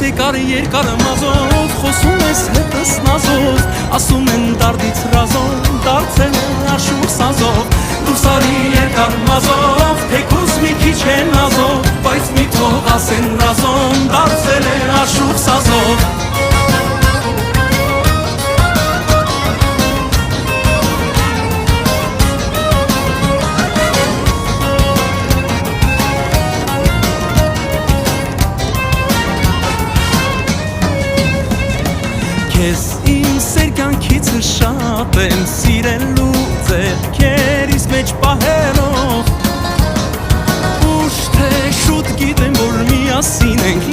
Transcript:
եկար երկար մազով, խոսում ես հետս նազով, ասում են դարդից ռազով, դարձել է աշուր սազով, դուրս արի երկար մազով, թեկուզ մի քիչ է նազով, բայց մի թող ասեն ռազով, դարձել է աշուր սազով։ Քեզ իմ սերկանքից շատ եմ սիրելու ձեռքերիս մեջ պահելով, ուշ թե շուտ գիտեմ, որ միասին ենք